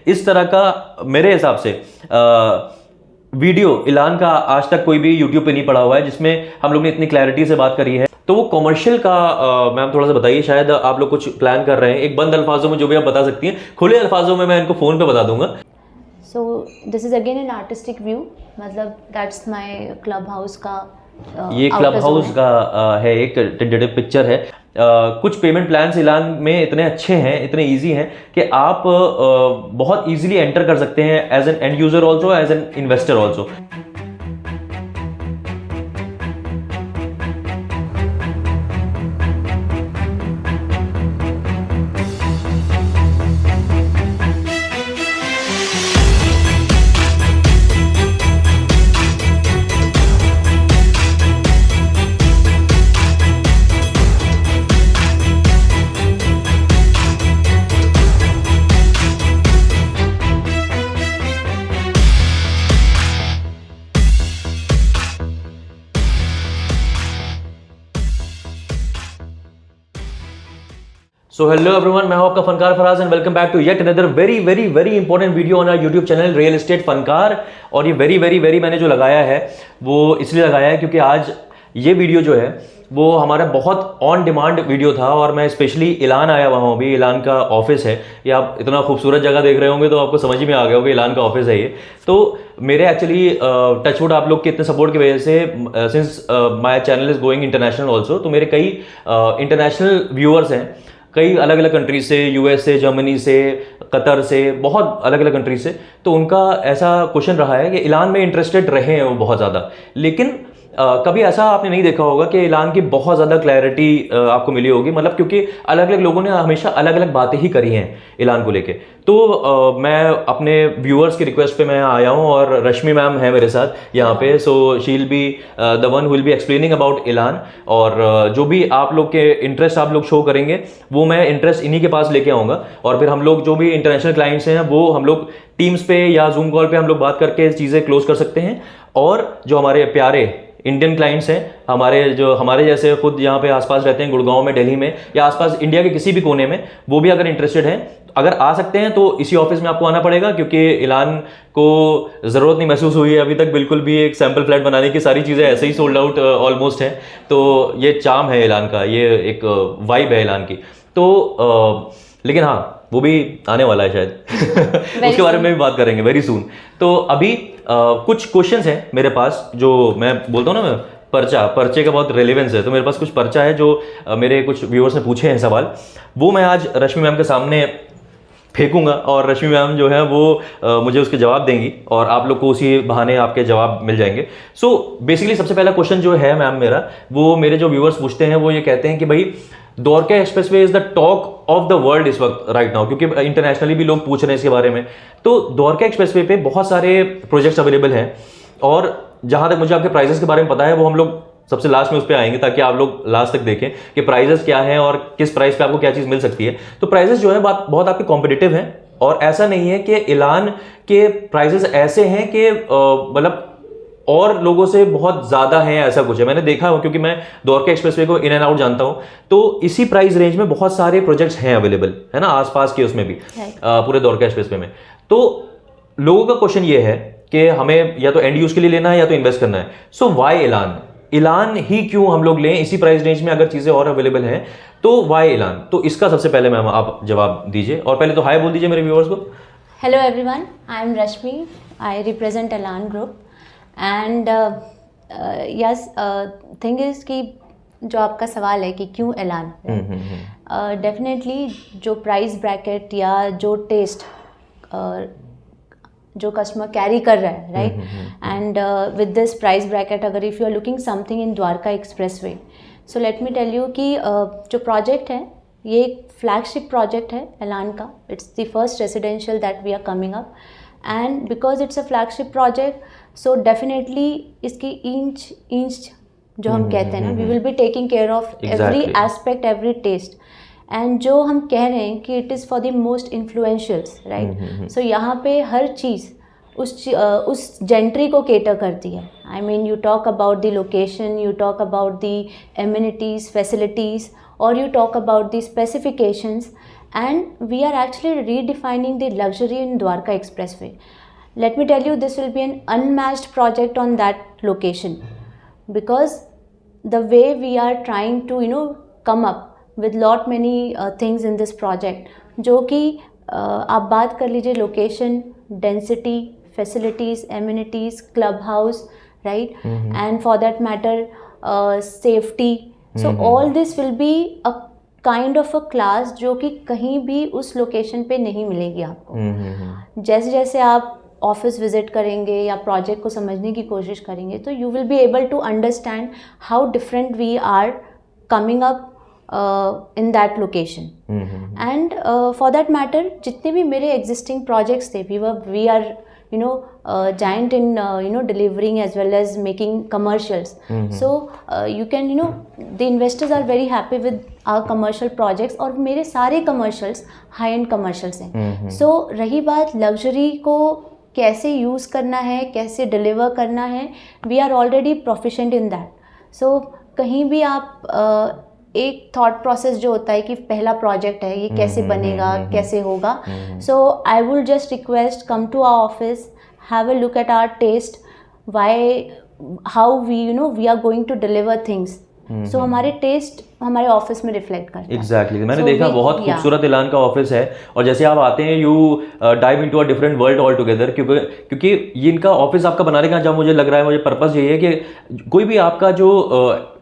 इस तरह का मेरे हिसाब से वीडियो ऐलान का आज तक कोई भी यूट्यूब पे नहीं पड़ा हुआ है जिसमें हम लोग ने इतनी क्लैरिटी से बात करी है। तो वो कमर्शियल का मैम थोड़ा सा बताइए, शायद आप लोग कुछ प्लान कर रहे हैं। एक बंद अल्फाजों में जो भी आप बता सकती हैं, खुले अल्फाजों में मैं इनको फ़ोन पे बता दूंगा। So this is again an artistic view, मतलब दैट्स माय क्लब हाउस का ये क्लब हाउस का है, एक टेंटेटिव पिक्चर है। कुछ पेमेंट प्लान्स ऐलान में इतने अच्छे हैं, इतने इजी हैं कि आप बहुत इजीली एंटर कर सकते हैं as an end user also, as an investor also. So hello everyone, मैं हूं आपका Funkar Faraz and welcome back to yet another very very very important video on our YouTube channel real estate Funkar. और ये very very very मैंने जो लगाया है वो इसलिए लगाया है क्योंकि आज ये वीडियो जो है वो हमारा बहुत ऑन डिमांड वीडियो था और मैं स्पेशली ऐलान आया वहाँ अभी। ऐलान का ऑफिस है, ये आप इतना खूबसूरत जगह देख रहे होंगे तो आपको समझ ही में आ गया होगा ऐलान का ऑफिस है ये। तो मेरे एक्चुअली टचवुड आप लोग के इतने सपोर्ट की वजह से, since my channel is going international also, तो मेरे कई इंटरनेशनल व्यूअर्स हैं, कई अलग अलग कंट्रीज से, यूएस से, जर्मनी से, कतर से, बहुत अलग अलग कंट्रीज से। तो उनका ऐसा क्वेश्चन रहा है कि ऐलान में इंटरेस्टेड रहे हैं वो बहुत ज़्यादा, लेकिन कभी ऐसा आपने नहीं देखा होगा कि ऐलान की बहुत ज़्यादा क्लैरिटी आपको मिली होगी, मतलब क्योंकि अलग अलग लोगों ने हमेशा अलग अलग बातें ही करी हैं ऐलान को लेके। तो मैं अपने व्यूअर्स की रिक्वेस्ट पे मैं आया हूँ और रश्मि मैम है मेरे साथ यहाँ पे। So she will be the one who will be explaining about ऐलान, और जो भी आप लोग के इंटरेस्ट आप लोग शो करेंगे वो मैं इंटरेस्ट इन्हीं के पास लेके आऊँगा। और फिर हम लोग जो भी इंटरनेशनल क्लाइंट्स हैं वो हम लोग टीम्स पे या जूम कॉल पे हम लोग बात करके चीज़ें क्लोज कर सकते हैं। और जो हमारे प्यारे इंडियन क्लाइंट्स हैं, हमारे जैसे खुद यहाँ पे आसपास रहते हैं, गुड़गांव में, दिल्ली में या आसपास इंडिया के किसी भी कोने में, वो भी अगर इंटरेस्टेड हैं, अगर आ सकते हैं तो इसी ऑफिस में आपको आना पड़ेगा, क्योंकि ऐलान को ज़रूरत नहीं महसूस हुई है अभी तक बिल्कुल भी एक सैम्पल फ्लैट बनाने की। सारी चीज़ें ऐसे ही सोल्ड आउट ऑलमोस्ट हैं। तो ये चार्म है ऐलान का, ये एक वाइब है ऐलान की। तो लेकिन हाँ, वो भी आने वाला है शायद उसके बारे में भी बात करेंगे वेरी सून। तो अभी कुछ क्वेश्चंस हैं मेरे पास, जो मैं बोलता हूँ ना, मैं पर्चे का बहुत रेलेवेंस है, तो मेरे पास कुछ पर्चा है जो मेरे कुछ व्यूअर्स ने पूछे हैं सवाल, वो मैं आज रश्मि मैम के सामने फेंकूंगा और रश्मि मैम जो है वो मुझे उसके जवाब देंगी और आप लोग को उसी बहाने आपके जवाब मिल जाएंगे। सो बेसिकली सबसे पहला क्वेश्चन जो है मैम मेरा, वो मेरे जो व्यूअर्स पूछते हैं वो ये कहते हैं कि भाई Dwarka expressway is the talk of the world इस वक्त राइट नाउ, क्योंकि इंटरनेशनली भी लोग पूछ रहे हैं इसके बारे में। तो द्वारका एक्सप्रेसवे पे बहुत सारे प्रोजेक्ट्स अवेलेबल हैं, और जहां तक मुझे आपके प्राइसेस के बारे में पता है वो हम लोग सबसे लास्ट में उस पर आएंगे, ताकि आप लोग लास्ट तक देखें कि प्राइसेस क्या हैं और किस प्राइस पे आपको क्या चीज़ मिल सकती है। तो प्राइसेस जो है बहुत आपके कॉम्पिटिटिव हैं, और ऐसा नहीं है कि ऐलान के प्राइसेस ऐसे हैं कि मतलब और लोगों से बहुत ज़्यादा हैं, ऐसा कुछ है। मैंने देखा है क्योंकि मैं द्वारका एक्सप्रेसवे को इन एंड आउट जानता हूँ। तो इसी प्राइस रेंज में बहुत सारे प्रोजेक्ट्स हैं अवेलेबल, है ना, आसपास के उसमें भी पूरे द्वारका एक्सप्रेसवे में। तो लोगों का क्वेश्चन ये है कि हमें या तो एंड यूज के लिए लेना है या तो इन्वेस्ट करना है। सो वाई ऐलान ही क्यों हम लोग लें इसी प्राइस रेंज में, अगर चीज़ें और अवेलेबल हैं तो वाई ऐलान? तो इसका सबसे पहले मैम आप जवाब दीजिए, और पहले तो हाय बोल दीजिए मेरे व्यूअर्स को। Hello everyone, I am Rashmi, I represent Elan group. And yes, thing is कि जो आपका सवाल है कि क्यों ऐलान, डेफिनेटली जो प्राइस ब्रैकेट या जो टेस्ट जो कस्टमर कैरी कर रहा है, right, and with this price bracket, अगर if you are looking something in Dwarka expressway, so let me tell you कि जो प्रोजेक्ट है ये एक फ्लैगशिप प्रोजेक्ट है ऐलान का। It's the first residential that we are coming up, and because it's a flagship project, so definitely इसकी inch जो हम कहते हैं ना, we will be taking care of every aspect, every taste. And जो हम कह रहे हैं कि it is for the most influentials, right, so यहाँ पे हर चीज़ उस जेंट्री को केटर करती है। I mean, you talk about the location, you talk about the amenities, facilities, और you talk about the specifications, and we are actually redefining the luxury in Dwarka Expressway. Let me tell you, this will be an unmatched project on that location, because the way we are trying to come up with lot many things in this project, जो कि आप बात कर लीजिए location, density, facilities, amenities, club house, right, and for that matter safety. So all this will be a kind of a class जो कि कहीं भी उस लोकेशन पे नहीं मिलेगी आपको. जैसे जैसे आप ऑफिस विजिट करेंगे या प्रोजेक्ट को समझने की कोशिश करेंगे, तो you will be able to understand how different we are coming up in that location. And for that matter, जितने भी मेरे existing projects थे, we are giant in delivering as well as making commercials. So you can the investors are very happy with our commercial projects, और मेरे सारे commercials high end commercials हैं. So रही बात luxury को कैसे यूज़ करना है, कैसे डिलीवर करना है, we are already proficient in that. So कहीं भी आप एक थॉट प्रोसेस जो होता है कि पहला प्रोजेक्ट है, ये कैसे बनेगा, कैसे होगा. So I will just request, come to our office, have a look at our taste, why, how we are going to deliver things. So हमारे टेस्ट हमारे ऑफिस में रिफ्लेक्ट करता है. एग्जैक्टली, मैंने देखा बहुत खूबसूरत ऐलान का ऑफिस है, और जैसे आप आते हैं you dive into a different world all together, क्योंकि ये इनका ऑफिस आपका बनाने का जब मुझे लग रहा है, मुझे पर्पस यही है कि कोई भी आपका जो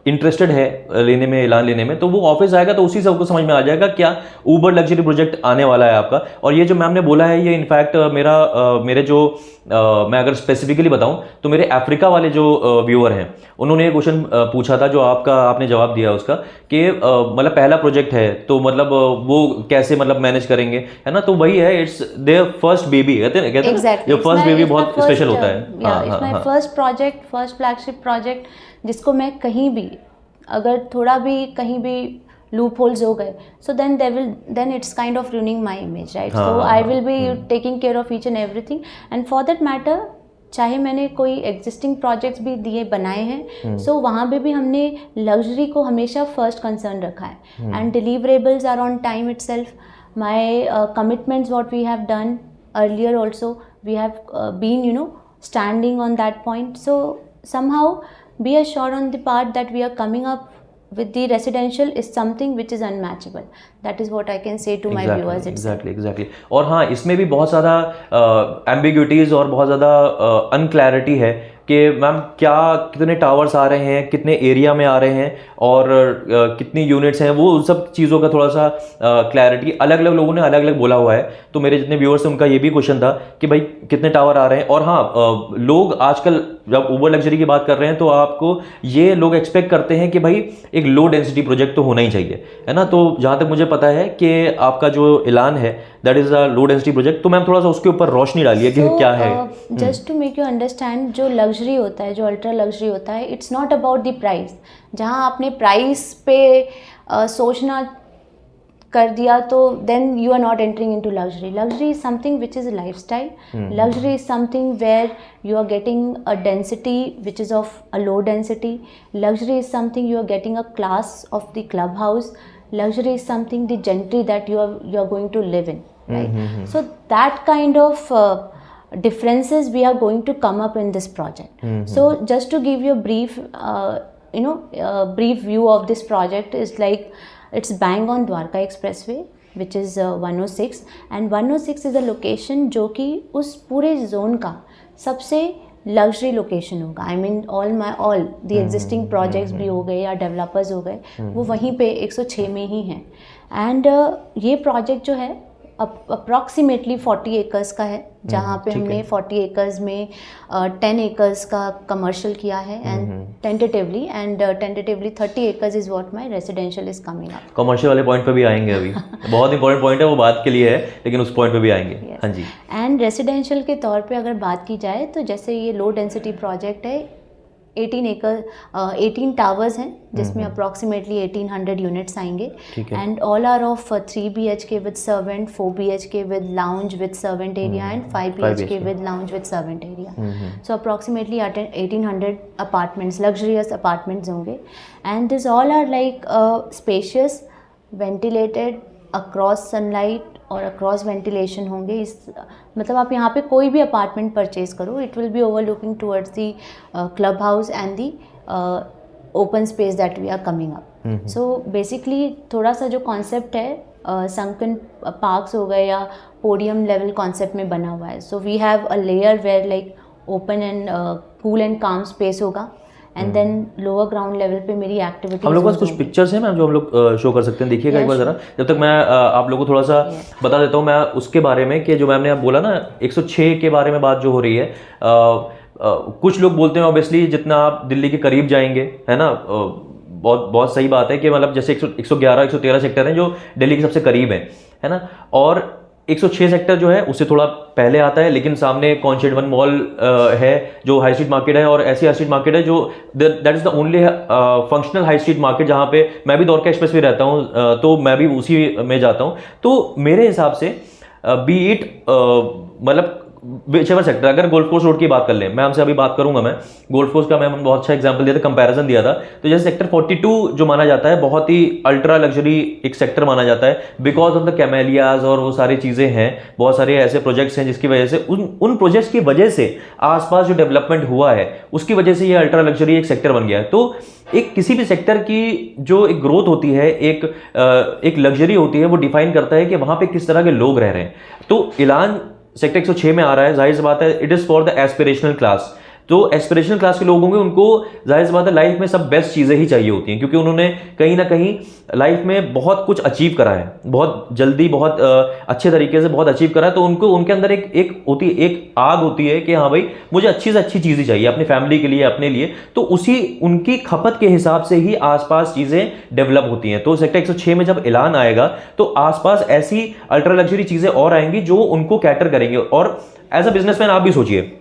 इंटरेस्टेड है लेने में, ऐलान लेने में, तो वो ऑफिस आएगा तो उसी से सबको समझ में आ जाएगा क्या ऊबर लग्जरी प्रोजेक्ट आने वाला है आपका. और ये जो मैम ने बोला है, ये इनफैक्ट मेरे जो मैं अगर स्पेसिफिकली बताऊं तो मेरे अफ्रीका वाले जो व्यूअर हैं, उन्होंने ये क्वेश्चन पूछा था जो आपने जवाब दिया उसका, कि मतलब पहला प्रोजेक्ट है तो मतलब वो कैसे मतलब मैनेज करेंगे, है ना. तो वही है, इट्स देयर फर्स्ट बेबी, कहते हैं जो फर्स्ट बेबी बहुत स्पेशल होता है. It's my first project, first flagship project, जिसको मैं कहीं भी अगर थोड़ा भी कहीं भी लूप होल्स हो गए, so then it's kind of ruining my image, right. So I will be taking care of each and everything. And for that matter, चाहे मैंने कोई एग्जिस्टिंग प्रोजेक्ट्स भी बनाए हैं, सो वहाँ पे भी हमने लग्जरी को हमेशा फर्स्ट कंसर्न रखा है. And deliverables are on time itself. My commitments what we have done earlier also, we have been standing on that point. So somehow be assured on the part that we are coming up with the residential is something which is unmatchable. That is what I can say to my viewers. Exactly. और हाँ, इसमें भी बहुत ज़्यादा एम्बिग्यूटीज़ और बहुत ज़्यादा unclarity है कि मैम क्या कितने टावर्स आ रहे हैं, कितने एरिया में आ रहे हैं, और कितनी यूनिट्स हैं, वो सब चीज़ों का थोड़ा सा क्लैरिटी अलग अलग लोगों ने अलग अलग बोला हुआ है. तो मेरे जितने व्यूअर्स हैं उनका ये भी क्वेश्चन था कि भाई कितने टावर आ रहे हैं. और हाँ, लोग आजकल जब ऊबर लग्जरी की बात कर रहे हैं तो आपको ये लोग एक्सपेक्ट करते हैं कि भाई एक लो डेंसिटी प्रोजेक्ट तो होना ही चाहिए, है ना. तो जहाँ तक मुझे पता है कि आपका जो ऐलान है that is a low density project, तो मैम थोड़ा सा उसके ऊपर रोशनी डालिए कि क्या है. Just to make you understand, जो लग्जरी होता है, जो अल्ट्रा लग्जरी होता है, it's not about the price. जहाँ आपने प्राइस पे सोचना कर दिया, तो then you are not entering into luxury. Luxury is something which is a lifestyle. Luxury is something where you are getting a density which is of a low density. Luxury is something you are getting a class of the clubhouse. Luxury is something the gentry that you are going to live in, right? So that kind of differences we are going to come up in this project. So just to give you a brief brief view of this project, is like it's bang on Dwarka Expressway, which is 106, and 106 is a location जो कि उस पूरे zone का सबसे luxury location होगा. I mean all the existing projects भी हो गए या डेवलपर्स हो गए, वो वहीं पे 106 में ही हैं. एंड ये प्रोजेक्ट जो है अप्रॉक्सीमेटली 40 एकर्स का है, जहाँ पे हमने 40 एकर्स में 10 एकर्स का कमर्शियल किया है, and tentatively 30 acres is what my residential is coming up. Commercial वाले पॉइंट पे भी आएंगे अभी. बहुत इंपॉर्टेंट पॉइंट है, वो बात के लिए है, लेकिन उस पॉइंट पे भी आएंगे. हाँ जी. एंड रेजिडेंशियल के तौर पे अगर बात की जाए, तो जैसे ये लो डेंसिटी प्रोजेक्ट है, 18 टावर्स हैं, जिसमें अप्रॉक्सीमेटली 1800 यूनिट्स आएंगे. And all are of 3 BHK with servant, 4 BHK with lounge with servant area, and 5 BHK with lounge with servant area. So approximately 1800 apartments, luxurious apartments होंगे. And this all are like spacious, ventilated, across sunlight और across ventilation होंगे। इस मतलब आप यहाँ पे कोई भी अपार्टमेंट परचेज करो, it will be overlooking towards the club house and the open space that we are coming up. So basically थोड़ा सा जो कॉन्सेप्ट है संकन पार्क्स हो गए या पोडियम लेवल कॉन्सेप्ट में बना हुआ है। So we have a layer where like open and cool and calm space होगा, and then lower ground level पे मेरी एक्टिविटी। हम लोग पास कुछ पिक्चर्स हैं मैम जो हम लोग शो कर सकते हैं, देखिएगा एक बार ज़रा, जब तक मैं आप लोगों को थोड़ा सा बता देता हूँ मैं उसके बारे में कि जो मैम ने आप बोला ना 106 के बारे में बात जो हो रही है। कुछ लोग बोलते हैं ऑब्वियसली जितना आप दिल्ली के करीब जाएंगे, है ना, बहुत बहुत सही बात है कि मतलब जैसे 111 113 सेक्टर हैं जो दिल्ली के सबसे करीब हैं, है ना, और 106 सेक्टर जो है उससे थोड़ा पहले आता है, लेकिन सामने कॉन्शेड वन मॉल है जो हाई स्ट्रीट मार्केट है, और ऐसी हाई स्ट्रीट मार्केट है जो that is the only functional high street market जहाँ पे मैं भी द्वारका एक्सप्रेस में रहता हूँ, तो मैं भी उसी में जाता हूँ। तो मेरे हिसाब से बी इट मतलब विचेवर सेक्टर, अगर गोल्फ कोर्स रोड की बात कर लें, मैं हमसे अभी बात करूंगा, मैं गोल्फ कोर्स का मैं बहुत अच्छा एग्जांपल दिया था, कंपैरिजन दिया था। तो जैसे सेक्टर 42 जो माना जाता है बहुत ही अल्ट्रा लग्जरी एक सेक्टर माना जाता है बिकॉज ऑफ द कैमेलियाज और वो सारी चीज़ें हैं, बहुत सारे ऐसे प्रोजेक्ट्स हैं जिसकी वजह से उन प्रोजेक्ट्स की वजह से आसपास जो डेवलपमेंट हुआ है उसकी वजह से ये अल्ट्रा लग्जरी एक सेक्टर बन गया है। तो एक किसी भी सेक्टर की जो एक ग्रोथ होती है, एक लग्जरी होती है, वो डिफाइन करता है कि वहाँ पे किस तरह के लोग रह रहे हैं। तो इलान सेक्टर 106 में आ रहा है, जाहिर सी बात है it is for the aspirational class. तो एस्पिरेशनल क्लास के लोग होंगे, उनको जाहिर सी बात है लाइफ में सब बेस्ट चीज़ें ही चाहिए होती हैं, क्योंकि उन्होंने कहीं ना कहीं लाइफ में बहुत कुछ अचीव करा है, बहुत जल्दी, बहुत अच्छे तरीके से बहुत अचीव करा है। तो उनको उनके अंदर एक आग होती है कि हाँ भाई मुझे अच्छी से अच्छी चीज़ें चाहिए अपनी फैमिली के लिए, अपने लिए। तो उसी उनकी खपत के हिसाब से ही आसपास चीज़ें डेवलप होती हैं। तो सेक्टर 106 में जब ऐलान आएगा तो आसपास ऐसी अल्ट्रा लग्जरी चीज़ें और आएंगी जो उनको कैटर करेंगे। और एज अ बिजनेसमैन आप भी सोचिए,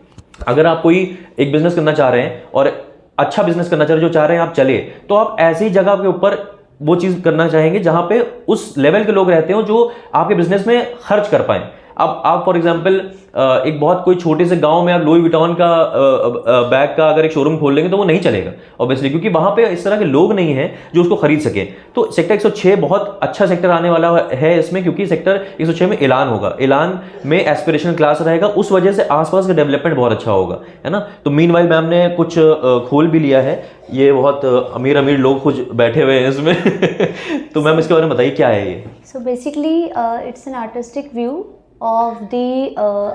अगर आप कोई एक बिजनेस करना चाह रहे हैं और अच्छा बिजनेस करना चाह रहे हैं, जो चाह रहे हैं आप चले, तो आप ऐसी जगह के ऊपर वो चीज करना चाहेंगे जहां पे उस लेवल के लोग रहते हो जो आपके बिजनेस में खर्च कर पाए। अब आप फॉर एग्जांपल एक बहुत कोई छोटे से गांव में आप लुई विटॉन का बैग का अगर एक शोरूम खोल लेंगे तो वो नहीं चलेगा ऑब्वियसली, क्योंकि वहां पे इस तरह के लोग नहीं हैं जो उसको खरीद सके। तो सेक्टर 106 बहुत अच्छा सेक्टर आने वाला है इसमें, क्योंकि सेक्टर 106 में ऐलान होगा, ऐलान में एस्पिरेशनल क्लास रहेगा, उस वजह से आसपास का डेवलपमेंट बहुत अच्छा होगा, है ना। तो मीनवाइल मैम ने कुछ खोल भी लिया है, ये बहुत अमीर अमीर लोग कुछ बैठे हुए हैं इसमें तो मैम इसके बारे में बताइए क्या है ये। So basically it's an artistic view of the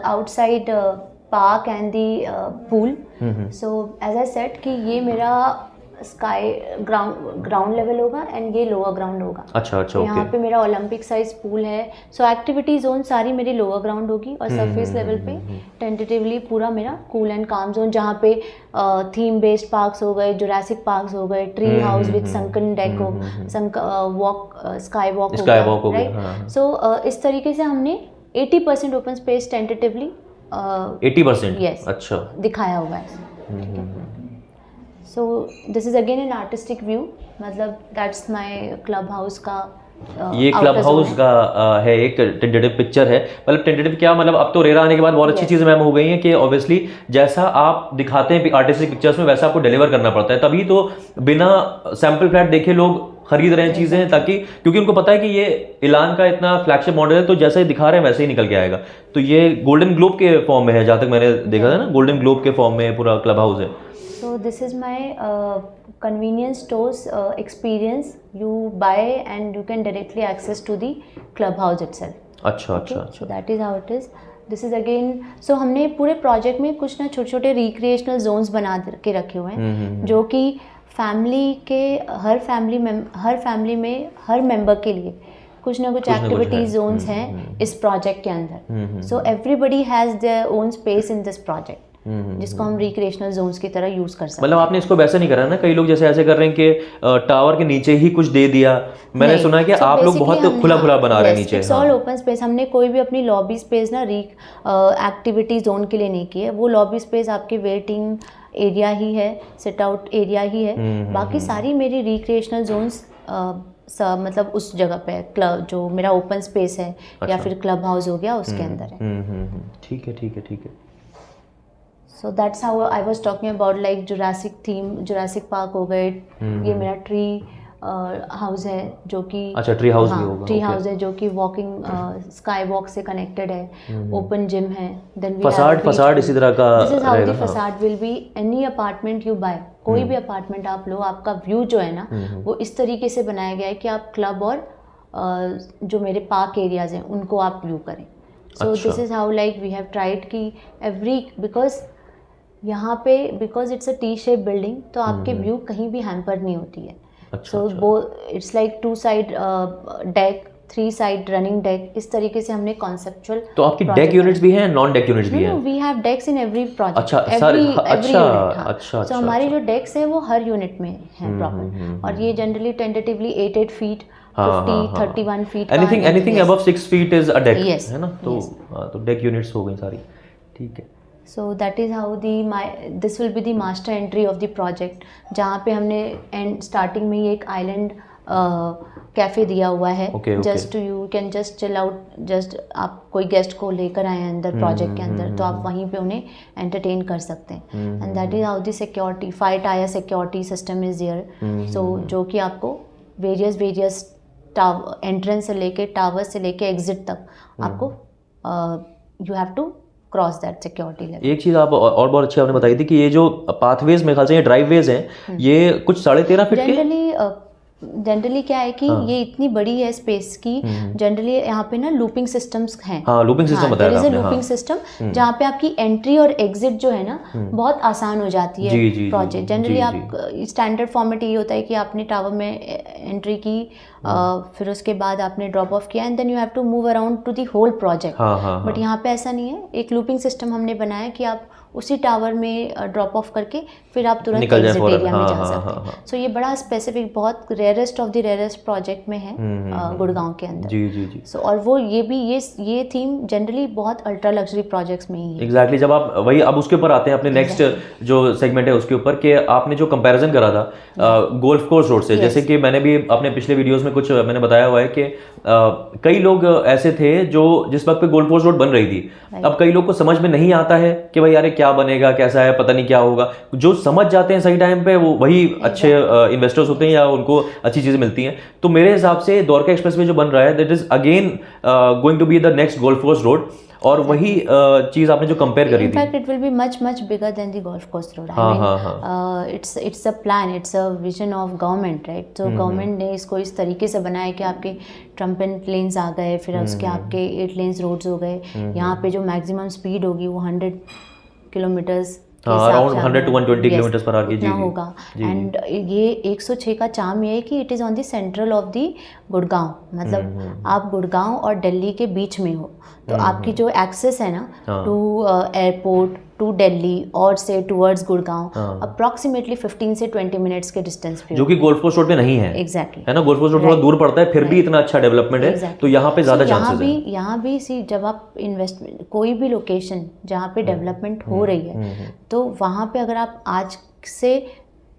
outside park and the pool. So as I said कि ये मेरा स्काई ग्राउंड लेवल होगा एंड ये लोअर ग्राउंड होगा। अच्छा अच्छा, यहाँ पे मेरा ओलंपिक साइज पूल है। सो एक्टिविटी जोन सारी मेरी लोअर ग्राउंड होगी और सरफेस लेवल पे टेंटेटिवली पूरा मेरा कूल एंड काम जोन, जहाँ पे थीम बेस्ड पार्क्स हो गए, जुरासिक पार्क्स हो गए, tree house with sunken deck हो, स्काई वॉक हो गया, राइट। सो इस तरीके से हमने 80% ओपन स्पेस टेंटेटिवली 80%, यस, अच्छा, दिखाया हुआ है। सो this is again an artistic view, मतलब दैट्स माय क्लब हाउस का ये क्लब हाउस का है एक टेंटेटिव पिक्चर है। मतलब टेंटेटिव क्या, मतलब अब तो रेरा आने के बाद बहुत अच्छी चीज़ें मैम हो गई हैं कि ऑब्वियसली जैसा आप दिखाते हैं आर्टिस्टिक पिक्चर्स में वैसा आपको डिलीवर करना पड़ता है, तभी तो बिना सैंपल फ्लैट देखे लोग खरीद रहे हैं चीज़ें, ताकि क्योंकि उनको पता है कि ये ऐलान का इतना फ्लैगशिप मॉडल है, तो जैसे ही दिखा रहे हैं वैसे ही निकल के आएगा। तो ये गोल्डन ग्लोब के फॉर्म में है, जहाँ तक मैंने देखा था ना, गोल्डन ग्लोब के फॉर्म में पूरा क्लब हाउस है। So this is my convenience stores experience. You buy and you can directly access to the clubhouse itself. अच्छा अच्छा अच्छा, so that is how it is. This is again, so हमने पूरे project में कुछ ना छोटे छोटे रिक्रिएशनल जोन्स बना के रखे हुए हैं, जो कि फैमिली के हर फैमिली में हर मेंबर के लिए कुछ ना कुछ एक्टिविटी जोन्स हैं इस प्रोजेक्ट के अंदर। So everybody has their own space in this project, जिसको हम रिक्रिएशनल जोन्स की तरह यूज कर सकते हैं। मतलब आपने इसको वैसे नहीं करा ना, कई लोग जैसे ऐसे कर रहे हैं कि टावर के नीचे ही कुछ दे दिया। मैंने सुना है कि आप लोग बहुत खुला खुला बना रहे हैं नीचे। It's all open space. हमने कोई भी अपनी लॉबी स्पेस ना एक्टिविटी जोन के लिए नहीं की है। वो लॉबी स्पेस आपकी वेटिंग एरिया ही है, सिट आउट एरिया ही है। बाकी सारी मेरी रिक्रिएशनल जोन्स मतलब उस जगह पे क्लब जो मेरा ओपन स्पेस है या फिर क्लब हाउस हो गया उसके अंदर है। ठीक है ठीक है ठीक है। So that's how I was talking about like Jurassic theme, Jurassic Park हो गए, ये मेरा ट्री हाउस है जो कि अच्छा, ट्री हाउस भी होगा। ट्री हाउस है जो कि वॉकिंग स्काई वॉक से कनेक्टेड है। ओपन जिम है। देन फसाड इसी तरह का दिस इज हाउ द रहेगा। Facade will be. Any apartment you buy, कोई भी अपार्टमेंट आप लो, आपका व्यू जो है ना वो इस तरीके से बनाया गया है कि आप क्लब और जो मेरे पार्क एरियाज हैं उनको आप व्यू करें। So this is how like we have tried कि एवरी, बिकॉज यहाँ पे because it's a T shape building, तो आपके व्यू कहीं भी हैम्पर नहीं होती है। सो वो it's like 2 side deck, 3 side running deck, इस तरीके से हमने कॉन्सेप्चुअल। तो आपकी डेक यूनिट्स भी हैं, नॉन डेक यूनिट्स भी हैं? We have decks in every project. अच्छा, अच्छा। सो हमारी जो डेक्स हैं वो हर यूनिट में हैं प्रॉपर, और ये generally tentatively 8 feet 50 31 feet. Anything above 6 feet is a deck, है ना? तो डेक यूनिट्स हो गई सारी, ठीक है। So that is how this will be the master entry of the project, जहाँ पे हमने स्टार्टिंग में ही एक आइलैंड कैफ़े दिया हुआ है। Just you can just chill out, just आप कोई गेस्ट को लेकर आए हैं अंदर प्रोजेक्ट के अंदर, तो आप वहीं पे उन्हें एंटरटेन कर सकते हैं। And that is how the security 5 tier security system is there. So जो कि आपको वेरियस एंट्रेंस से लेके टावर से लेके एग्जिट तक आपको you have to cross that security level. एक चीज़ आप और बहुत अच्छी आपने बताई थी कि ये जो पाथवेज मेरे ख्याल से ये ड्राइववेज हैं, ये कुछ 13.5 फीट के जनरली क्या है कि ये इतनी बड़ी है स्पेस की, जनरली यहाँ पे ना लूपिंग सिस्टम्स हैं। लूपिंग सिस्टम बताया आपने। लूपिंग सिस्टम जहाँ पे आपकी एंट्री और एग्जिट जो है ना बहुत आसान हो जाती है प्रोजेक्ट। जनरली आप स्टैंडर्ड फॉर्मेट ये होता है कि आपने टावर में एंट्री की, फिर उसके बाद आपने ड्रॉप ऑफ किया and then you have to move around to the whole project. But यहाँ पे ऐसा नहीं है। एक लूपिंग सिस्टम हमने बनाया कि आप उसी टावर में ड्रॉप ऑफ करके फिर आप तुरंत एग्जिट एरिया में जा सकते हैं। सो ये बड़ा स्पेसिफिक, बहुत rarest of the rarest project में है गुड़गांव के अंदर। जी। सो और वो ये थीम जनरली बहुत अल्ट्रा लग्जरी प्रोजेक्ट्स में ही है। एग्जैक्टली। जब आप वही अब उसके ऊपर आते हैं अपने नेक्स्ट जो सेगमेंट है उसके ऊपर, कि आपने जो कंपैरिजन करा था गोल्फ कोर्स रोड से, जैसे कि मैंने भी अपने पिछले वीडियोस में कुछ मैंने बताया हुआ है कि कई लोग ऐसे थे जो जिस वक्त पे गोल्फ कोर्स रोड बन रही थी, अब कई लोग को समझ में नहीं आता है कि भाई यार क्या बनेगा, कैसा है, पता नहीं क्या होगा। जो समझ जाते हैं सही टाइम पे वो वही अच्छे इन्वेस्टर्स होते हैं या उनको अच्छी चीजें मिलती हैं। तो मेरे हिसाब से द्वारका एक्सप्रेसवे जो बन रहा है that is again going to be the next golf course road, और वही चीज आपने जो कंपेयर करी थी। In fact it will be much bigger than the golf course road. I mean it's a plan, it's a vision of government, right? तो government ने इसको इस तरीके से बनाया कि आपके ट्रम्पेट लेन्स आ गए, फिर उसके आपके 8 लेन्स रोड्स हो गए। यहाँ पे जो मैक्सिमम स्पीड होगी वो 100 kilometres around 100 to 120 kilometre per hour की होगा। एंड ये 106 का चार्म ये है कि it is on the central of the Gurgaon, मतलब आप गुड़गांव और दिल्ली के बीच में हो, तो आपकी जो एक्सेस है ना टू एयरपोर्ट टू दिल्ली और से टुवर्ड्स गुड़गांव अप्रॉक्सीमेटली 15 से 20 मिनट्स के डिस्टेंस पे, जो कि गोल्फ कोर्स रोड पे नहीं है। एग्जैक्टली है ना, गोल्फ कोर्स रोड थोड़ा दूर पड़ता है, फिर भी इतना अच्छा डेवलपमेंट है, तो यहाँ पे ज्यादा चांसेस है। यहाँ भी सी जब आप इन्वेस्टमेंट कोई भी लोकेशन जहाँ पे डेवलपमेंट हो रही है, तो वहाँ पे अगर आप आज से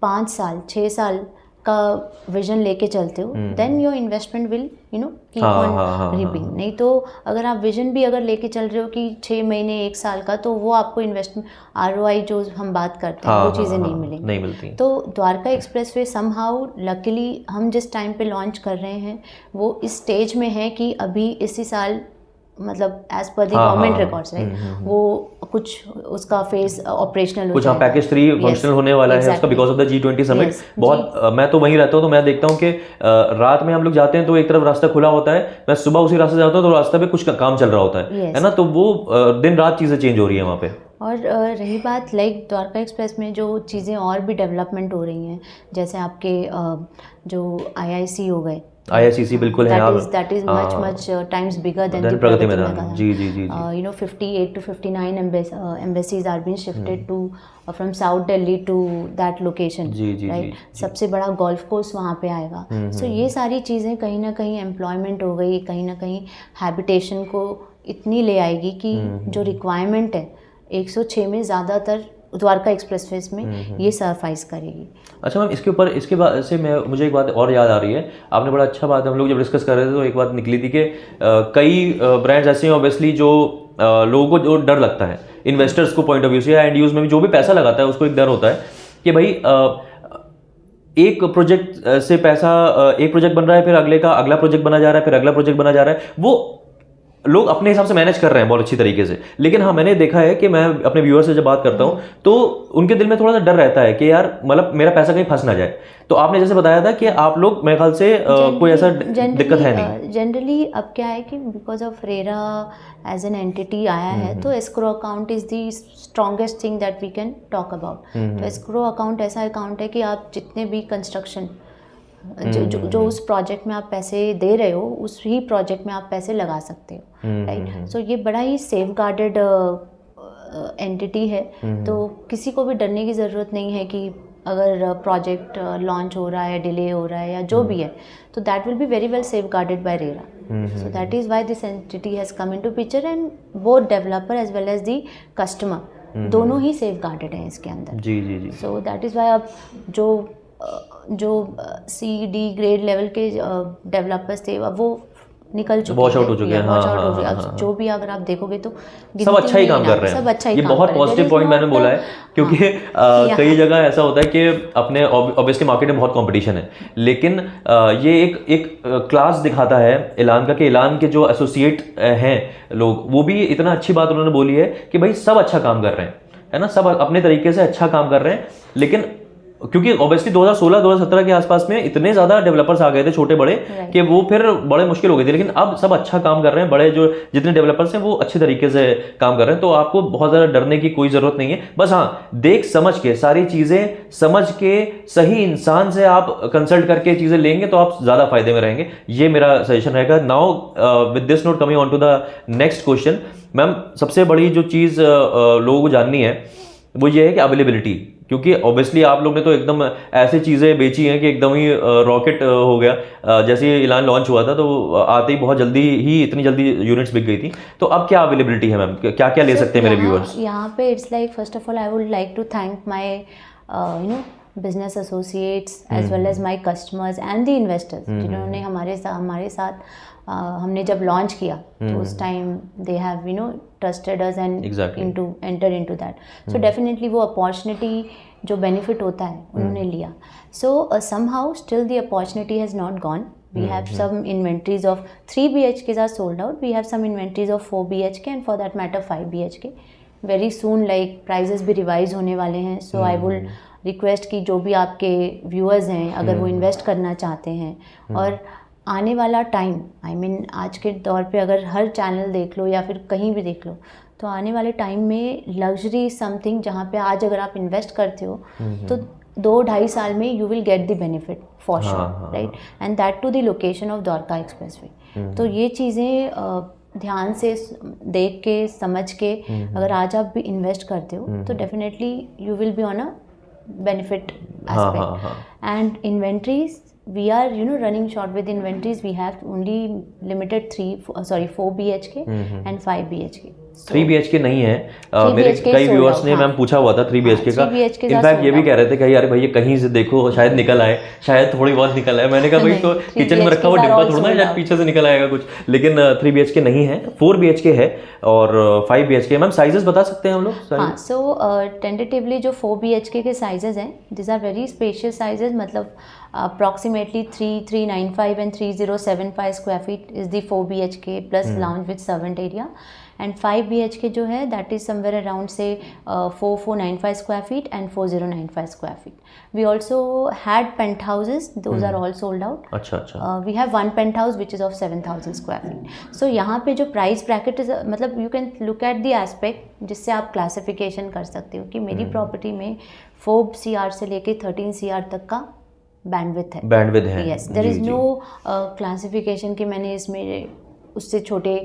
5 साल 6 साल का विजन लेके चलते हो, then your investment will keep on reaping. नहीं तो अगर आप विजन भी अगर लेके चल रहे हो कि 6 महीने 1 साल का, तो वो आपको इन्वेस्टमेंट ROI जो हम बात करते हैं वो चीज़ें नहीं मिलती। तो द्वारका एक्सप्रेसवे समहाउ लकीली हम जिस टाइम पे लॉन्च कर रहे हैं वो इस स्टेज में है कि अभी इसी साल, मतलब as per the government records, right, वो कुछ उसका फेस ऑपरेशनल कुछ पैकेज 3 फंक्शनल होने वाला है उसका because of the G20 summit. बहुत मैं तो वहीं रहता हूँ, तो मैं देखता हूँ कि रात में हम लोग जाते हैं तो एक तरफ रास्ता खुला होता है, मैं सुबह उसी रास्ते जाता हूँ तो रास्ते पे कुछ काम चल रहा होता है ना, तो वो दिन रात चीज़ें चेंज हो रही है वहाँ पे। और रही बात लाइक द्वारका एक्सप्रेस में जो चीज़ें और भी डेवलपमेंट हो रही हैं, जैसे आपके जो IIC हो गए, IICC बिल्कुल है, that is much times bigger than the Pragati Maidan. Ji 58 to 59 embassies are being shifted to from South Delhi to that location, right? सबसे बड़ा गोल्फ कोर्स वहाँ पे आएगा। सो ये सारी चीज़ें कहीं ना कहीं एम्प्लॉयमेंट हो गई, कहीं ना कहीं हैबिटेशन को इतनी ले आएगी कि जो रिक्वायरमेंट है 106 में ज़्यादातर द्वारका एक्सप्रेसवे में ये सरफाइज करेगी। अच्छा मैम, इसके बाद से मुझे एक बात और याद आ रही है। आपने बड़ा अच्छा बात, हम लोग जब डिस्कस कर रहे थे तो एक बात निकली थी कि कई ब्रांड्स ऐसे हैं ऑब्वियसली जो लोगों को जो डर लगता है, इन्वेस्टर्स को पॉइंट ऑफ व्यू से या एंड यूज में भी जो भी पैसा लगाता है उसको एक डर होता है कि भाई एक प्रोजेक्ट से पैसा, एक प्रोजेक्ट बन रहा है, फिर अगले का अगला प्रोजेक्ट बना जा रहा है, फिर अगला प्रोजेक्ट बना जा रहा है, वो लोग अपने हिसाब से मैनेज कर रहे हैं बहुत अच्छी तरीके से। लेकिन हाँ, मैंने देखा है कि मैं अपने व्यूअर से जब बात करता हूँ तो उनके दिल में थोड़ा सा डर रहता है कि यार मतलब मेरा पैसा कहीं फंस ना जाए। तो आपने जैसे बताया था कि आप लोग मेरे ख्याल से कोई ऐसा दिक्कत है नहीं। जनरली अब क्या है कि because of RERA as an entity आया है, तो escrow account is the strongest thing that we can talk about. तो एस्क्रो अकाउंट ऐसा अकाउंट है कि आप जितने भी कंस्ट्रक्शन जो उस प्रोजेक्ट में आप पैसे दे रहे हो, उस ही प्रोजेक्ट में आप पैसे लगा सकते हो, राइट। सो ये बड़ा ही सेफ गार्डेड एंटिटी है। तो किसी को भी डरने की ज़रूरत नहीं है कि अगर प्रोजेक्ट लॉन्च हो रहा है, डिले हो रहा है या जो भी है, तो that will be very well safe guarded by RERA. So that is why this entity has come into picture and both developer as well as the customer दोनों ही सेफ गार्डेड हैं इसके अंदर। जी जी जी। सो दैट इज़ वाई अब जो सी डी ग्रेड लेवल के डेवलपर्स थे अब वो निकल चुके हैं, वॉश आउट हो चुके हैं। वॉश आउट हो चुके हैं। अब जो भी अगर आप देखोगे तो सब अच्छा ही काम कर रहे हैं, सब अच्छा ही ये काम बहुत कर रहे हैं। पॉजिटिव पॉइंट मैंने बोला है, क्योंकि कई जगह ऐसा होता है कि अपने ऑब्वियसली मार्केट में बहुत कंपटीशन है, लेकिन ये एक क्लास दिखाता है ऐलान का, कि ऐलान के जो एसोसिएट हैं लोग, वो भी इतना अच्छी बात उन्होंने बोली है कि भाई सब अच्छा काम कर रहे हैं, है ना, सब अपने तरीके से अच्छा काम कर रहे हैं। लेकिन क्योंकि ऑब्वियसली 2016-2017 के आसपास में इतने ज़्यादा डेवलपर्स आ गए थे छोटे बड़े कि वो फिर बड़े मुश्किल हो गए थे, लेकिन अब सब अच्छा काम कर रहे हैं, बड़े जो जितने डेवलपर्स हैं वो अच्छे तरीके से काम कर रहे हैं। तो आपको बहुत ज़्यादा डरने की कोई ज़रूरत नहीं है, बस हाँ देख समझ के सारी चीज़ें समझ के सही इंसान से आप कंसल्ट करके चीज़ें लेंगे तो आप ज़्यादा फायदे में रहेंगे, ये मेरा सजेशन रहेगा। Now with this note coming on to the next question. Ma'am, सबसे बड़ी जो चीज़ लोगों को जाननी है वो ये है कि अवेलेबिलिटी, क्योंकि ऑब्वियसली आप लोग ने तो एकदम ऐसी चीज़ें बेची हैं कि एकदम ही रॉकेट हो गया। जैसे ही ऐलान लॉन्च हुआ था तो आते ही बहुत जल्दी ही इतनी जल्दी यूनिट्स बिक गई थी। तो अब क्या अवेलेबिलिटी है मैम, क्या क्या ले सकते हैं मेरे व्यूअर्स? यहाँ पे it's like first of all I would like to thank my business associates as well as my customers and the investors, जिन्होंने हमारे साथ हमने जब लॉन्च किया तो उस time they have trusted us and enter into that. So definitely वो opportunity जो बेनिफिट होता है उन्होंने लिया। So somehow still the opportunity has not gone. We have some inventories of 3 BHKs are sold out. We have some inventories of 4 BHK and for that matter 5 BHK. Very soon like prices भी revise होने वाले हैं। So I will request कि जो भी आपके viewers हैं अगर वो इन्वेस्ट करना चाहते हैं, और आने वाला टाइम आज के दौर पे अगर हर चैनल देख लो या फिर कहीं भी देख लो, तो आने वाले टाइम में लग्जरी समथिंग जहाँ पे आज अगर आप इन्वेस्ट करते हो तो 2-2.5 साल में you will get the benefit for sure, right, and that to the location of Dwarka expressway. तो ये चीज़ें ध्यान से देख के समझ के अगर आज आप भी इन्वेस्ट करते हो तो definitely you will be on a benefit aspect. And inventories, we are running short with inventories. We have only limited 4 BHK and 5 BHK. 3 BHK नहीं है। मेरे कई व्यूअर्स ने मैम पूछा हुआ था 3 BHK का। इनफैक्ट ये भी कह रहे थे कि यार भाई ये कहीं से देखो शायद निकल आए, शायद थोड़ी बहुत निकल आए। मैंने कहा भाई तो किचन में रखा हुआ डिब्बा थोड़ा ना शायद पीछे से निकल आएगा कुछ, लेकिन 3 BHK नहीं है, 4 BHK है और 5 BHK। मैम साइजेस बता सकते हैं हम लोग? हाँ, सो टेंटेटिवली जो 4 BHK के साइजेस हैं, this are very spacious sizes, मतलब approximately 3,395 and 3,075 square feet is the 4 BHK plus lounge with servant area, and 5 BHK जो है that is somewhere around say 4,495 square feet and 4,095 square feet. We also had penthouses, those are all sold out. अच्छा। We have one penthouse which is of 7,000 square feet. So यहाँ पे जो price bracket is, मतलब you can look at the aspect जिससे आप classification कर सकते हो कि मेरी property में 4 CR से लेके 13 CR तक का बैंडविड्थ है। Yes, there is no classification कि मैंने इसमें उससे छोटे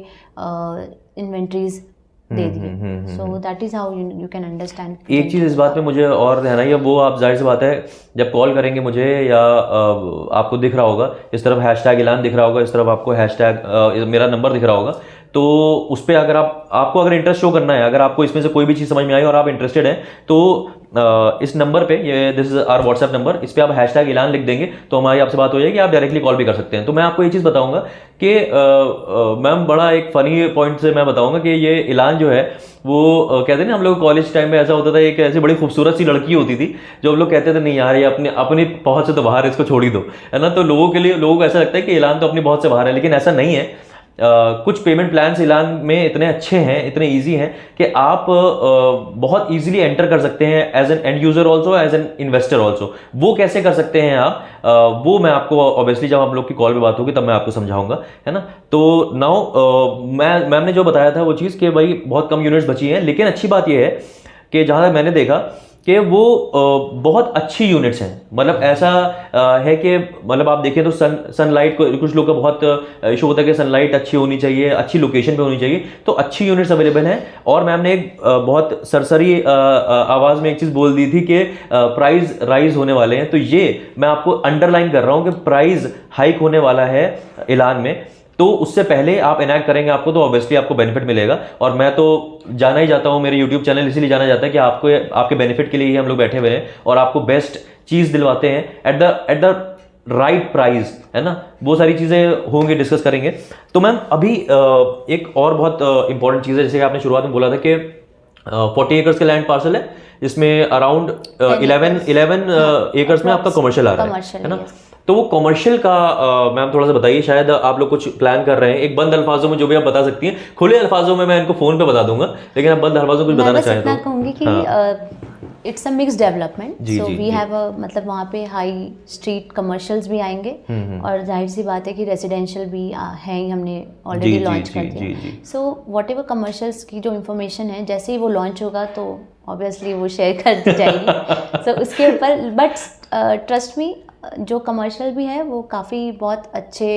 इन्वेंट्रीज दे दिए। So that is how you can understand. एक चीज़ इस बात में मुझे और ध्यान आई है, वो आप जाहिर सी बात है जब कॉल करेंगे मुझे या आपको दिख रहा होगा इस तरफ हैशटैग ऐलान दिख रहा होगा, इस तरफ आपको हैशटैग मेरा नंबर दिख रहा होगा, तो उस पर अगर आपको अगर इंटरेस्ट शो करना है, अगर आपको इसमें से कोई भी चीज़ समझ में आई और आप इंटरेस्टेड हैं, तो इस नंबर पे, ये this is our WhatsApp number, इस पे आप हैशटैग ऐलान लिख देंगे तो हमारी आपसे बात हो जाएगी, आप डायरेक्टली कॉल भी कर सकते हैं। तो मैं आपको ये चीज़ बताऊंगा कि मैम बड़ा एक फनी पॉइंट से मैं बताऊंगा कि ये ऐलान जो है वो कहते हैं ना, हम लोग कॉलेज टाइम में ऐसा होता था, एक ऐसी बड़ी खूबसूरत सी लड़की होती थी जो हम लोग कहते थे नहीं यार ये अपनी पहुंच से तो बाहर, इसको छोड़ ही दो, है ना। तो लोगों को ऐसा लगता है कि ऐलान तो अपनी पहुंच से बाहर है, लेकिन ऐसा नहीं है। कुछ पेमेंट प्लान्स ऐलान में इतने अच्छे हैं, इतने इजी हैं कि आप बहुत इजीली एंटर कर सकते हैं as an end user also, as an investor also. वो कैसे कर सकते हैं आप, वो मैं आपको ऑब्वियसली जब हम लोग की कॉल पे बात होगी तब मैं आपको समझाऊंगा, है ना। तो नाउ मैम ने जो बताया था वो चीज़ कि भाई बहुत कम यूनिट्स बची हैं, लेकिन अच्छी बात ये है कि जहाँ तक मैंने देखा कि वो बहुत अच्छी यूनिट्स हैं। मतलब ऐसा है कि मतलब आप देखें तो सनलाइट को, कुछ लोग का बहुत इशू होता है कि सनलाइट अच्छी होनी चाहिए, अच्छी लोकेशन पे होनी चाहिए, तो अच्छी यूनिट्स अवेलेबल हैं। और मैम ने एक बहुत सरसरी आवाज़ में एक चीज़ बोल दी थी कि प्राइस राइज होने वाले हैं। तो ये मैं आपको अंडरलाइन कर रहा हूँ कि प्राइस हाइक होने वाला है ऐलान में। तो उससे पहले आप इनैक्ट करेंगे आपको, तो ऑब्वियसली आपको बेनिफिट मिलेगा। और मैं तो जाना ही जाता हूँ, मेरे यूट्यूब चैनल इसीलिए जाना जाता है कि आपको, आपके बेनिफिट के लिए ही हम लोग बैठे हुए हैं और आपको बेस्ट चीज़ दिलवाते हैं एट द राइट प्राइस, है ना। वो सारी चीज़ें होंगी, डिस्कस करेंगे। तो मैम अभी एक और बहुत इंपॉर्टेंट चीज़ है, जैसे कि आपने शुरुआत में बोला था कि 40 एकर्स के लैंड पार्सल है, इसमें अराउंड 11 एकर्स में आपका कमर्शियल आ रहा है ना। तो वो कमर्शियल का मैम थोड़ा सा बताइए, शायद आप लोग कुछ प्लान कर रहे हैं। एक बंद अल्फाजों में जो भी आप बता सकती हैं, खुले अल्फाजों में मैं इनको फोन पे बता दूंगा, लेकिन आप बंद अल्फाजों में कुछ बताना चाहें तो। मैं कहूँगी कि it's a mix development, so we have मतलब वहाँ पे हाई स्ट्रीट कमर्शियल्स भी आएंगे और जाहिर सी बात है कि रेजिडेंशियल भी हैं ही, हमने ऑलरेडी लॉन्च कर दिया। सो वॉट एवर कमर्शियल्स की जो इन्फॉर्मेशन है, जैसे ही वो लॉन्च होगा तो ऑब्वियसली वो शेयर कर दी जाएगी। सो उसके ऊपर बट ट्रस्ट मी, जो कमर्शियल भी है वो काफ़ी बहुत अच्छे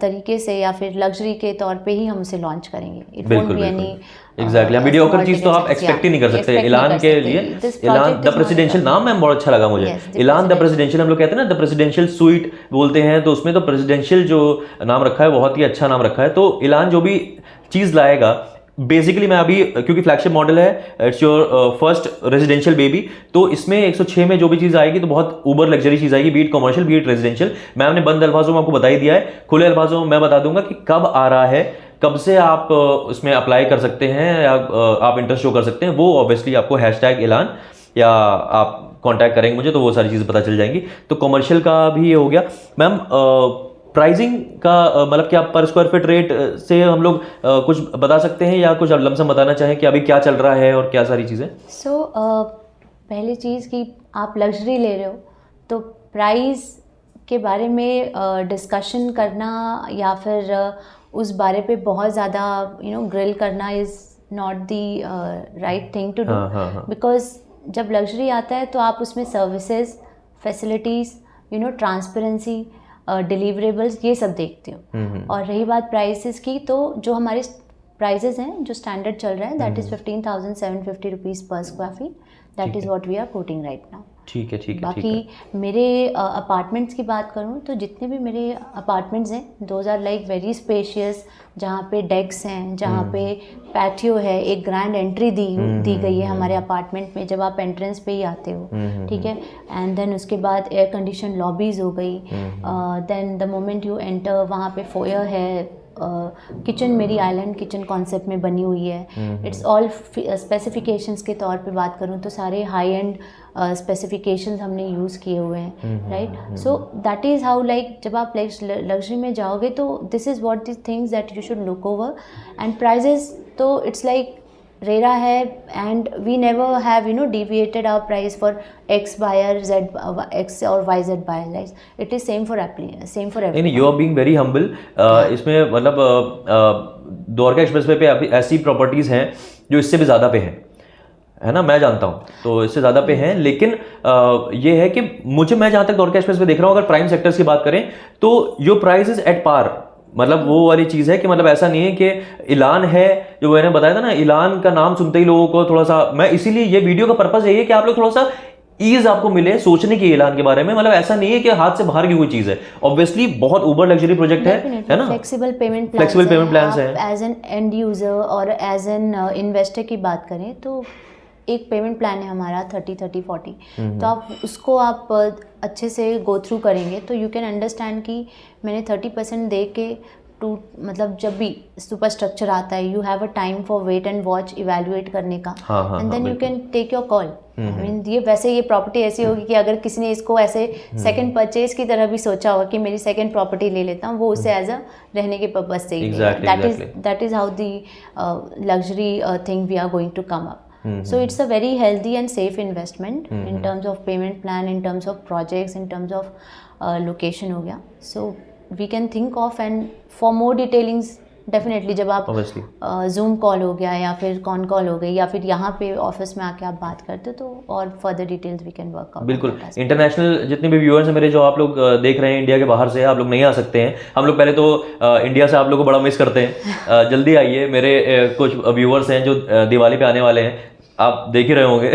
तरीके से या फिर लग्जरी के तौर पे ही हम उसे लॉन्च करेंगे। It won't be any exactly, mediocre चीज तो आप एक्सपेक्ट ही नहीं कर सकते ऐलान के लिए। ऐलान द प्रेसिडेंशियल, नाम मैम बहुत अच्छा लगा मुझे, ऐलान द प्रेसिडेंशियल। हम लोग कहते हैं ना द प्रेसिडेंशियल स्वीट बोलते हैं, तो उसमें तो प्रेसिडेंशियल जो नाम रखा है बहुत ही अच्छा नाम रखा है। तो ऐलान जो भी चीज़ लाएगा, बेसिकली मैं अभी, क्योंकि फ्लैगशिप मॉडल है, it's your first residential baby, तो इसमें 106 में जो भी चीज़ आएगी तो बहुत ऊबर लग्जरी चीज़ आएगी, be it commercial be it residential. Ma'am ने बंद अल्फाजों में आपको बता ही दिया है, खुले अल्फाजों में मैं बता दूंगा कि कब आ रहा है, कब से आप उसमें अप्लाई कर सकते हैं या आप इंटरेस्ट शो कर सकते हैं। वो ऑब्वियसली आपको हैशटैग ऐलान या आप कॉन्टैक्ट करेंगे मुझे तो वो सारी चीज़ें पता चल जाएंगी। तो कमर्शियल का भी ये हो गया। मैम प्राइसिंग का मतलब क्या पर स्क्वायर फीट रेट से हम लोग कुछ बता सकते हैं या कुछ लमसम बताना चाहें कि अभी क्या चल रहा है और क्या सारी चीज़ें? सो पहली चीज़ कि आप लग्जरी ले रहे हो तो प्राइस के बारे में डिस्कशन करना या फिर उस बारे पे बहुत ज़्यादा ग्रिल करना is not the right thing to do, because जब लग्जरी आता है तो आप उसमें सर्विसेज, फैसिलिटीज़, ट्रांसपेरेंसी, डिलीवरेबल्स, ये सब देखते हो। और रही बात प्राइसेस की, तो जो हमारे प्राइसेस हैं जो स्टैंडर्ड चल रहा है that is 15,750 rupees per square feet, that is what we are quoting right now. ठीक है, ठीक है। बाकी मेरे अपार्टमेंट्स की बात करूं तो जितने भी मेरे अपार्टमेंट्स हैं, those are like very spacious, जहाँ पे डेक्स हैं, जहाँ पे पैटियो है, एक ग्रैंड एंट्री दी गई है हमारे अपार्टमेंट में जब आप एंट्रेंस पे ही आते हो, ठीक है। एंड देन उसके बाद एयर कंडीशन लॉबीज़ हो गई, then the moment you enter वहाँ पे फोयर है, किचन मेरी आइलैंड किचन कॉन्सेप्ट में बनी हुई है। इट्स ऑल स्पेसिफिकेशंस के तौर पे बात करूँ तो सारे हाई एंड स्पेसिफिकेशंस हमने यूज़ किए हुए हैं, right. So that is how, like जब आप लग्जरी में जाओगे तो this is what the things that you should look over. And prices तो इट्स लाइक रेरा है, and we never have deviated our price for X buyer, X or YZ buyer, like it is same for everyone. नहीं, you are being very humble. इसमें मतलब Dwarka expressway पे ऐसी properties हैं जो इससे भी ज़्यादा पे हैं, है ना, मैं जानता हूँ, तो इससे ज़्यादा पे हैं। लेकिन ये है कि मैं जहाँ तक द्वारका एक्सप्रेसवे देख रहा हूँ, अगर प्राइम सेक्टर्स की बात करें तो your price is at par. मतलब वो वाली चीज़ है कि मतलब ऐसा नहीं है कि ऐलान है, जो मैंने बताया था ना, ऐलान का नाम सुनते ही लोगों को थोड़ा सा, मैं इसीलिए ये वीडियो का पर्पस यही है कि आप लोग थोड़ा सा ईज आपको मिले सोचने की ऐलान के बारे में, मतलब ऐसा नहीं है कि हाथ से बाहर की कोई चीज है। ऑब्वियसली बहुत ऊबर लग्जरी प्रोजेक्ट है ना। फ्लेक्सिबल पेमेंट प्लान्स है। एज एन एंड यूजर और एज एन इन्वेस्टर की बात करें तो एक पेमेंट प्लान है हमारा 30-30-40, तो आप उसको आप अच्छे से गो थ्रू करेंगे तो यू कैन अंडरस्टैंड कि मैंने 30% दे के मतलब जब भी सुपर स्ट्रक्चर आता है you have a time for wait and watch evaluate करने का, and then you can take your call. I mean ये वैसे ये प्रॉपर्टी ऐसी होगी कि अगर किसी ने इसको ऐसे सेकंड परचेज की तरह भी सोचा होगा कि मेरी सेकंड प्रॉपर्टी ले लेता हूँ, वो उसे एज अ रहने के पर्पज से ही that is how the luxury thing we are going to come up. So it's a very healthy and safe investment in terms of payment plan, in terms of projects, in terms of location हो गया. So we can think of, and for more detailings definitely जब आप zoom call हो गया या फिर con call हो गई या फिर यहाँ पे ऑफिस में आके आप बात करते तो और further details we can work out. बिल्कुल। इंटरनेशनल जितने भी व्यूअर्स हैं मेरे, जो आप लोग देख रहे हैं इंडिया के बाहर से, आप लोग नहीं आ सकते हैं, हम लोग पहले तो इंडिया से आप लोग को बड़ा मिस करते हैं। जल्दी आइए, मेरे कुछ व्यूअर्स हैं जो दिवाली पे आने वाले हैं, आप देख ही रहे होंगे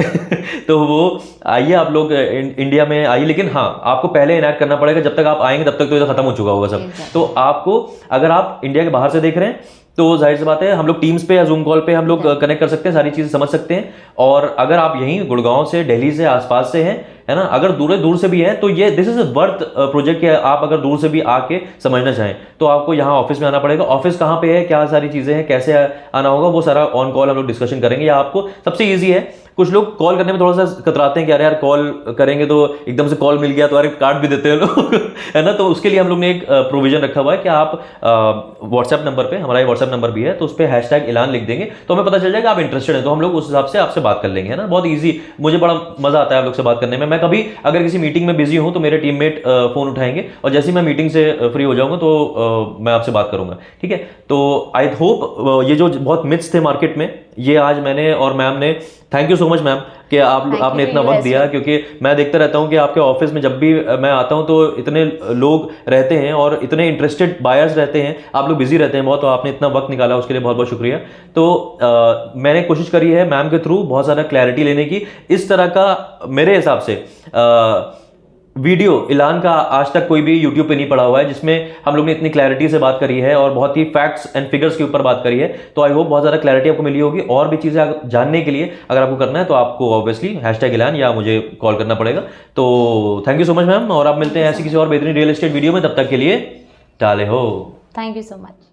तो वो आइए, आप लोग इंडिया में आइए, लेकिन हाँ आपको पहले इनैक्ट करना पड़ेगा। जब तक आप आएंगे तब तक तो ये खत्म हो चुका होगा सब। तो आपको, अगर आप इंडिया के बाहर से देख रहे हैं तो जाहिर सी बात है हम लोग टीम्स पे या जूम कॉल पे हम लोग कनेक्ट कर सकते हैं, सारी चीजें समझ सकते हैं। और अगर आप यहीं गुड़गांव से, दिल्ली से, आसपास से हैं, है ना, अगर दूर से भी हैं तो ये this is a worth project. आप अगर दूर से भी आके समझना चाहें तो आपको यहाँ ऑफिस में आना पड़ेगा। ऑफिस कहाँ पे है, क्या सारी चीजें हैं, कैसे आना होगा, वो सारा ऑन कॉल हम लोग डिस्कशन करेंगे। या आपको सबसे ईजी है, कुछ लोग कॉल करने में थोड़ा सा कतराते हैं कि अरे यार कॉल करेंगे तो एकदम से कॉल मिल गया तो अरे काट भी देते हैं लोग है ना। तो उसके लिए हम लोग ने एक प्रोविजन रखा हुआ है कि आप व्हाट्सएप नंबर पे, हमारा व्हाट्सएप नंबर भी है, तो उस पर हैशटैग ऐलान लिख देंगे तो हमें पता चल जाएगा आप इंटरेस्टेड हैं, तो हम लोग उस हिसाब से आपसे बात कर लेंगे, है ना। बहुत ईजी, मुझे बड़ा मजा आता है आप लोग से बात करने में। मैं कभी अगर किसी मीटिंग में बिजी हूं तो मेरे टीममेट फोन उठाएंगे और जैसे ही मैं मीटिंग से फ्री हो जाऊंगा तो मैं आपसे बात करूंगा, ठीक है। तो आई होप ये जो बहुत मिथ्स थे मार्केट में, ये आज मैंने और मैम ने, thank you so much ma'am कि आपने इतना वक्त दिया, क्योंकि मैं देखता रहता हूं कि आपके ऑफिस में जब भी मैं आता हूं तो इतने लोग रहते हैं और इतने इंटरेस्टेड बायर्स रहते हैं, आप लोग बिजी रहते हैं बहुत, तो आपने इतना वक्त निकाला उसके लिए बहुत बहुत शुक्रिया। तो मैंने कोशिश करी है मैम के थ्रू बहुत सारा क्लैरिटी लेने की। इस तरह का मेरे हिसाब से वीडियो ऐलान का आज तक कोई भी यूट्यूब पे नहीं पड़ा हुआ है जिसमें हम लोग ने इतनी क्लैरिटी से बात करी है और बहुत ही फैक्ट्स एंड फिगर्स के ऊपर बात करी है। तो आई होप बहुत ज़्यादा क्लैरिटी आपको मिली होगी। और भी चीज़ें जानने के लिए अगर आपको करना है तो आपको ऑब्वियसली हैशटैग ऐलान या मुझे कॉल करना पड़ेगा। तो thank you so much ma'am, और आप मिलते हैं ऐसी किसी और बेहतरीन रियल एस्टेट वीडियो में। तब तक के लिए टाले हो। Thank you so much.